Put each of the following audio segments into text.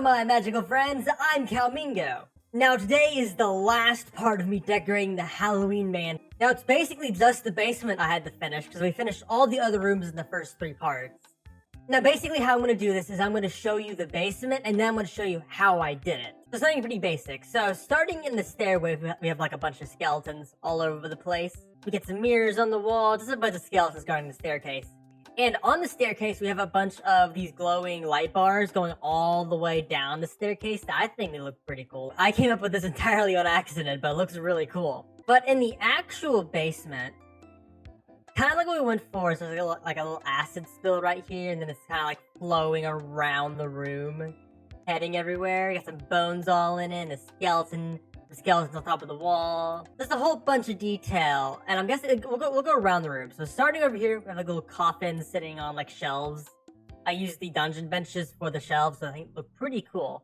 Hello, my magical friends, I'm Cowmingo. Now, today is the last part of me decorating the Halloween man. Now, it's basically just the basement I had to finish, because we finished all the other rooms in the first 3 parts. Now, basically how I'm going to do this is I'm going to show you the basement, and then I'm going to show you how I did it. So, something pretty basic. So, starting in the stairway, we have like a bunch of skeletons all over the place. We get some mirrors on the wall, just a bunch of skeletons guarding the staircase. And on the staircase, we have a bunch of these glowing light bars going all the way down the staircase. I think they look pretty cool. I came up with this entirely on accident, but it looks really cool. But in the actual basement, kind of like what we went for, so there's like a little acid spill right here, and then it's kind of like flowing around the room, heading everywhere. You got some bones all in it, and a skeleton. The skeletons on top of the wall. There's a whole bunch of detail, and I'm guessing we'll go around the room. So starting over here, we have like little coffins sitting on like shelves. I used the dungeon benches for the shelves, so I think look pretty cool.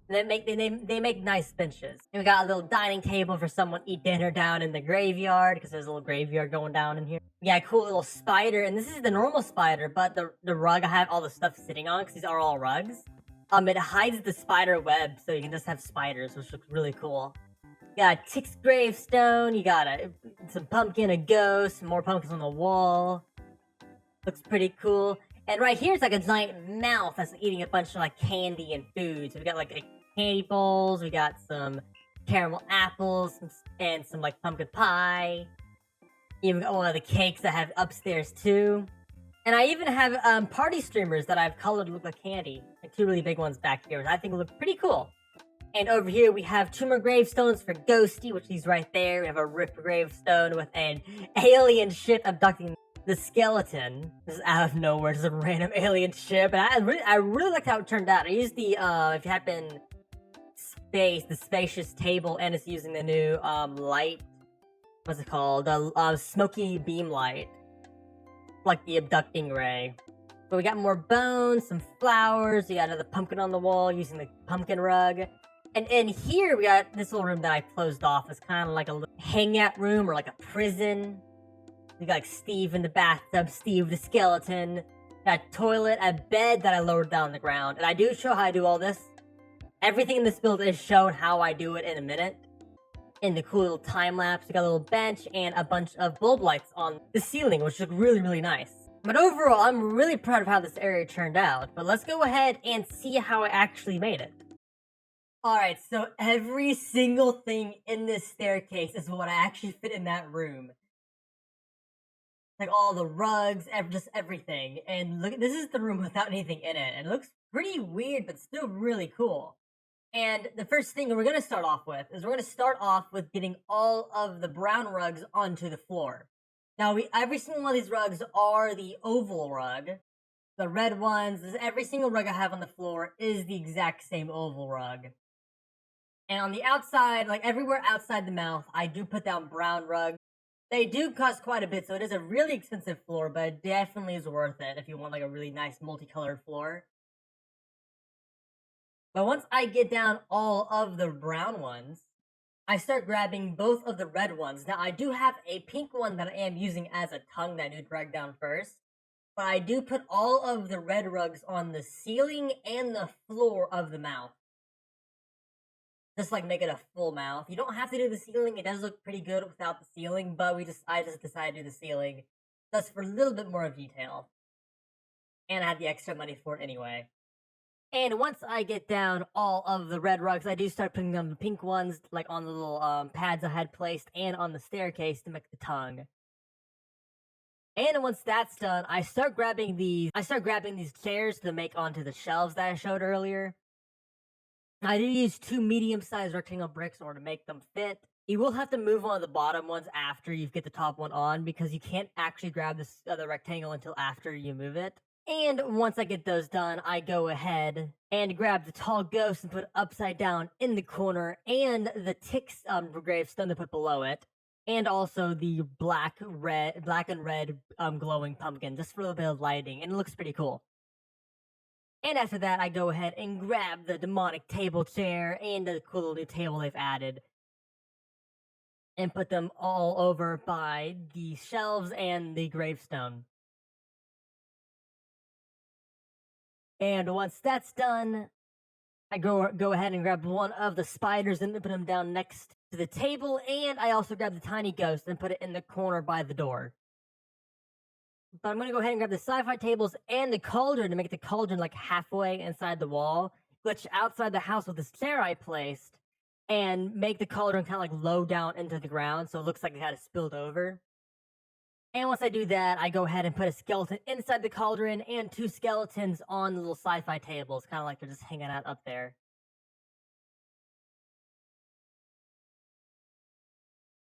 And they make nice benches. And we got a little dining table for someone to eat dinner down in the graveyard, because there's a little graveyard going down in here. Yeah, a cool little spider, and this is the normal spider, but the rug I have all the stuff sitting on, because these are all rugs. It hides the spider web, so you can just have spiders, which looks really cool. You got a Tick's gravestone, you got some pumpkin, a ghost, some more pumpkins on the wall. Looks pretty cool. And right here, it's like a giant mouth that's eating a bunch of like candy and food. So we got like candy bowls, we got some caramel apples, and some like pumpkin pie. Even got one of the cakes I have upstairs too. And I even have party streamers that I've colored to look like candy. Like 2 really big ones back here, which I think look pretty cool. And over here we have 2 more gravestones for Ghosty, which he's right there. We have a Rip gravestone with an alien ship abducting the skeleton. This is out of nowhere, just a random alien ship. And I really liked how it turned out. I used the, if you happen the spacious table, and it's using the new light. What's it called? The smoky beam light. Like the abducting ray. But we got more bones, some flowers, we got another pumpkin on the wall using the pumpkin rug. And in here we got this little room that I closed off. It's kind of like a little hangout room or like a prison. We got like Steve in the bathtub, Steve the skeleton. Got a toilet, a bed that I lowered down on the ground. And I do show how I do all this. Everything in this build is shown how I do it in a minute. In the cool little time lapse, we got a little bench and a bunch of bulb lights on the ceiling, which look really, really nice. But overall, I'm really proud of how this area turned out. But let's go ahead and see how I actually made it. Alright, so every single thing in this staircase is what I actually fit in that room. Like all the rugs, just everything. And look, this is the room without anything in it. And it looks pretty weird, but still really cool. And the first thing we're going to start off with is we're going to start off with getting all of the brown rugs onto the floor. Now, every single one of these rugs are the oval rug. The red ones, every single rug I have on the floor is the exact same oval rug. And on the outside, like everywhere outside the mouth, I do put down brown rugs. They do cost quite a bit, so it is a really expensive floor, but it definitely is worth it if you want like a really nice multicolored floor. But once I get down all of the brown ones, I start grabbing both of the red ones. Now, I do have a pink one that I am using as a tongue that I do drag down first. But I do put all of the red rugs on the ceiling and the floor of the mouth. Just like make it a full mouth. You don't have to do the ceiling. It does look pretty good without the ceiling, but I just decided to do the ceiling. Just for a little bit more detail. And I had the extra money for it anyway. And once I get down all of the red rugs, I do start putting them the pink ones, like on the little pads I had placed, and on the staircase to make the tongue. And once that's done, I start grabbing these chairs to make onto the shelves that I showed earlier. I do use 2 medium-sized rectangle bricks in order to make them fit. You will have to move one of the bottom ones after you get the top one on, because you can't actually grab this other rectangle until after you move it. And once I get those done, I go ahead and grab the tall ghost and put it upside down in the corner, and the Tick's gravestone to put below it, and also the black and red glowing pumpkin, just for a little bit of lighting, and it looks pretty cool. And after that, I go ahead and grab the demonic table chair and the cool little new table they've added, and put them all over by the shelves and the gravestone. And once that's done, I go ahead and grab one of the spiders and put him down next to the table, and I also grab the tiny ghost and put it in the corner by the door. But I'm gonna go ahead and grab the sci-fi tables and the cauldron to make the cauldron like halfway inside the wall, glitch outside the house with this chair I placed, and make the cauldron kind of like low down into the ground so it looks like it had spilled over. And once I do that, I go ahead and put a skeleton inside the cauldron and two skeletons on the little sci-fi tables, kind of like they're just hanging out up there.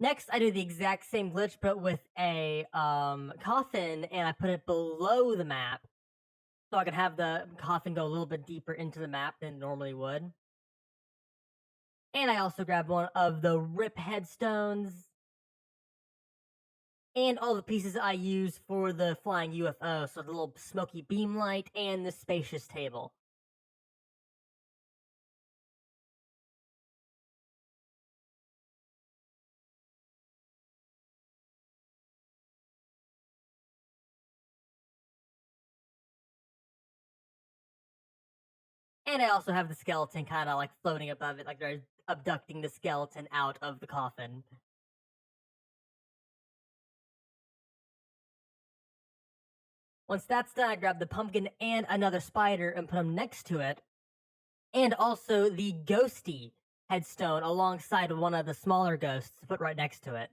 Next, I do the exact same glitch, but with a coffin, and I put it below the map, so I can have the coffin go a little bit deeper into the map than it normally would. And I also grabbed one of the rip headstones, and all the pieces I use for the flying UFO, so the little smoky beam light and the spacious table. And I also have the skeleton kind of like floating above it, like they're abducting the skeleton out of the coffin. Once that's done, I grab the pumpkin and another spider and put them next to it. And also the ghosty headstone alongside one of the smaller ghosts to put right next to it.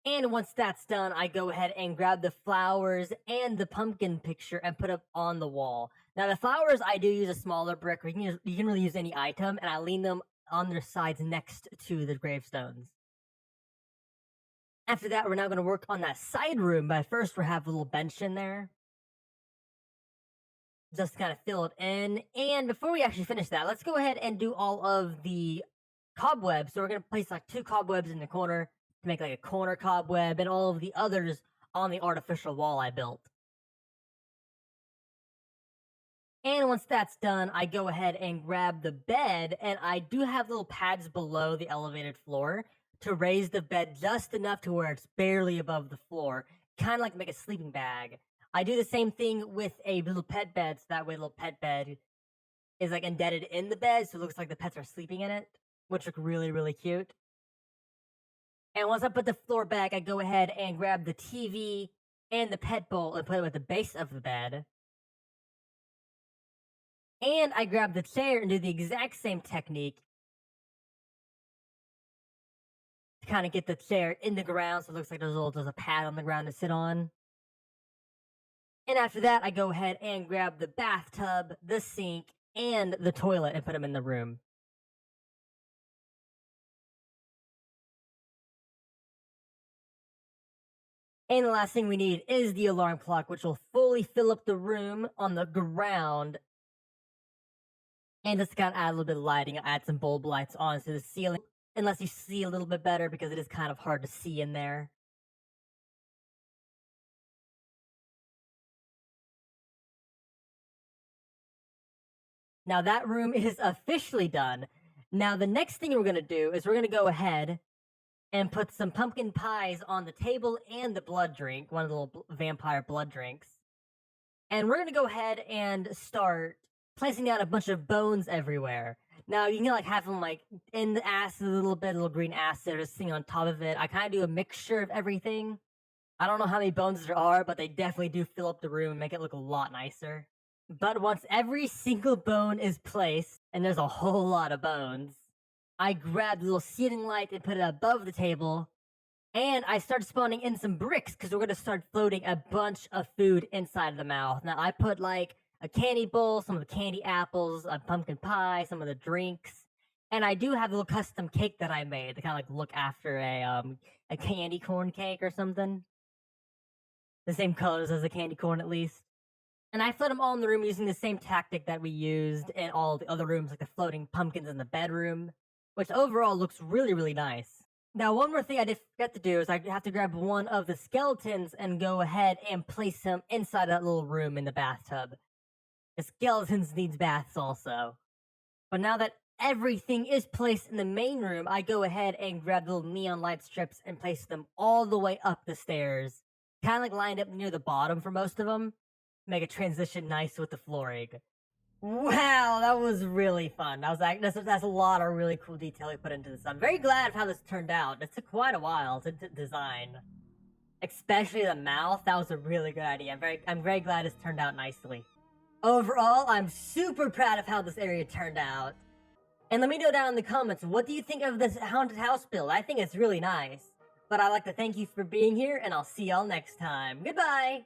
And once that's done, I go ahead and grab the flowers and the pumpkin picture and put it on the wall. Now, the flowers, I do use a smaller brick, or you can really use any item, and I lean them on their sides next to the gravestones. After that, we're now going to work on that side room, but first we have a little bench in there. Just kind of fill it in. And before we actually finish that, let's go ahead and do all of the cobwebs. So we're going to place like two cobwebs in the corner to make like a corner cobweb, and all of the others on the artificial wall I built. And once that's done, I go ahead and grab the bed, and I do have little pads below the elevated floor to raise the bed just enough to where it's barely above the floor, kind of like make a sleeping bag. I do the same thing with a little pet bed, so that way the little pet bed is like embedded in the bed, so it looks like the pets are sleeping in it, which look really, really cute. And once I put the floor back, I go ahead and grab the TV and the pet bowl and put it at the base of the bed. And I grab the chair and do the exact same technique to kind of get the chair in the ground so it looks like there's a pad on the ground to sit on. And after that, I go ahead and grab the bathtub, the sink, and the toilet and put them in the room. And the last thing we need is the alarm clock, which will fully fill up the room on the ground. And just kind of add a little bit of lighting. I'll add some bulb lights onto the ceiling, unless you see a little bit better because it is kind of hard to see in there. Now that room is officially done. Now the next thing we're going to do is we're going to go ahead and put some pumpkin pies on the table and the blood drink, one of the little vampire blood drinks. And we're going to go ahead and start placing down a bunch of bones everywhere. Now, you can like have them like in the acid a little green acid, or just sitting on top of it. I kind of do a mixture of everything. I don't know how many bones there are, but they definitely do fill up the room and make it look a lot nicer. But once every single bone is placed, and there's a whole lot of bones, I grab the little ceiling light and put it above the table, and I start spawning in some bricks because we're going to start floating a bunch of food inside the mouth. Now, I put like a candy bowl, some of the candy apples, a pumpkin pie, some of the drinks, and I do have a little custom cake that I made to kind of like look after a candy corn cake or something. The same colors as a candy corn, at least. And I float them all in the room using the same tactic that we used in all the other rooms, like the floating pumpkins in the bedroom, which overall looks really, really nice. Now, one more thing I did forget to do is I have to grab one of the skeletons and go ahead and place him inside that little room in the bathtub. The skeletons needs baths also. But now that everything is placed in the main room, I go ahead and grab the little neon light strips and place them all the way up the stairs Kind of like lined up near the bottom for most of them. Make a transition nice with the flooring. Wow, that was really fun. That's a lot of really cool detail we put into this. I'm very glad of how this turned out. It took quite a while to design. Especially the mouth, that was a really good idea. I'm very glad it's turned out nicely. Overall, I'm super proud of how this area turned out. And let me know down in the comments, what do you think of this haunted house build? I think it's really nice. But I'd like to thank you for being here, and I'll see y'all next time. Goodbye!